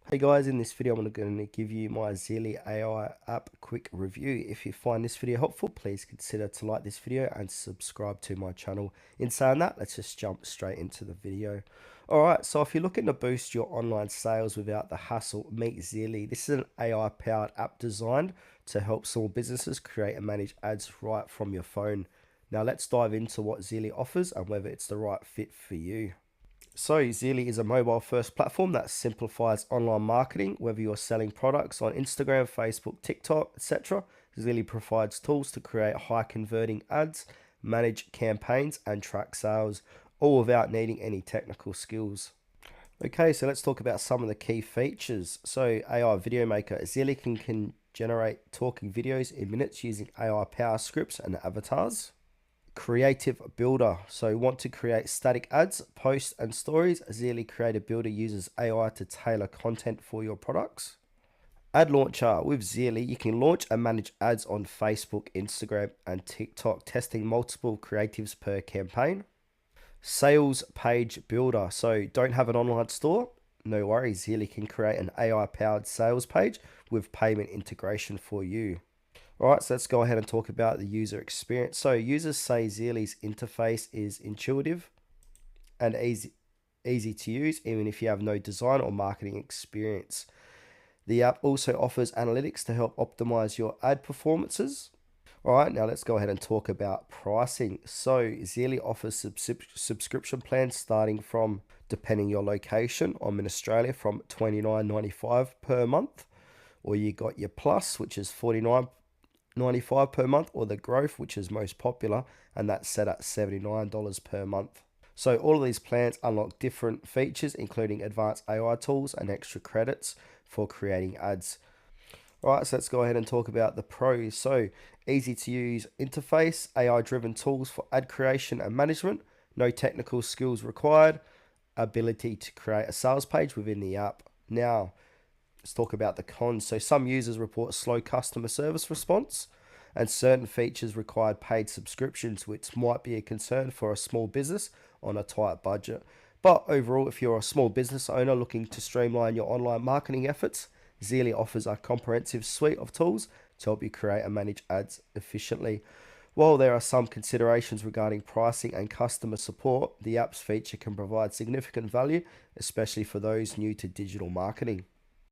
Hey guys, in this video I'm going to give you my Zeely AI app quick review. If you find this video helpful, please consider to like this video and subscribe to my channel. In saying that, let's just jump straight into the video. Alright, so if you're looking to boost your online sales without the hassle, meet Zeely. This is an AI powered app designed to help small businesses create and manage ads right from your phone. Now let's dive into what Zeely offers and whether it's the right fit for you. So, Zeely is a mobile first platform that simplifies online marketing, whether you're selling products on Instagram, Facebook, TikTok, etc. Zeely provides tools to create high converting ads, manage campaigns, and track sales, all without needing any technical skills. Okay, so let's talk about some of the key features. So, AI Video Maker. Zeely can generate talking videos in minutes using AI power scripts and avatars. Creative Builder. So want to create static ads, posts and stories? Zeely Creative Builder uses AI to tailor content for your products. Ad Launcher. With Zeely, you can launch and manage ads on Facebook, Instagram and TikTok, testing multiple creatives per campaign. Sales Page Builder. So don't have an online store? No worries, Zeely can create an AI powered sales page with payment integration for you. Alright, so let's go ahead and talk about the user experience. So users say Zeely's interface is intuitive and easy to use, even if you have no design or marketing experience. The app also offers analytics to help optimize your ad performances. Alright, now let's go ahead and talk about pricing. So Zeely offers subscription plans starting from, depending your location, I'm in Australia, from $29.95 per month. Or you got your Plus, which is $49.95 per month, or the Growth, which is most popular, and that's set at $79 per month. So all of these plans unlock different features, including advanced AI tools and extra credits for creating ads. Alright, so let's go ahead and talk about the pros. So easy to use interface, AI driven tools for ad creation and management, no technical skills required, ability to create a sales page within the app. Now, let's talk about the cons. So some users report slow customer service response, and certain features required paid subscriptions, which might be a concern for a small business on a tight budget. But overall, if you're a small business owner looking to streamline your online marketing efforts, Zeely offers a comprehensive suite of tools to help you create and manage ads efficiently. While there are some considerations regarding pricing and customer support, the app's feature can provide significant value, especially for those new to digital marketing.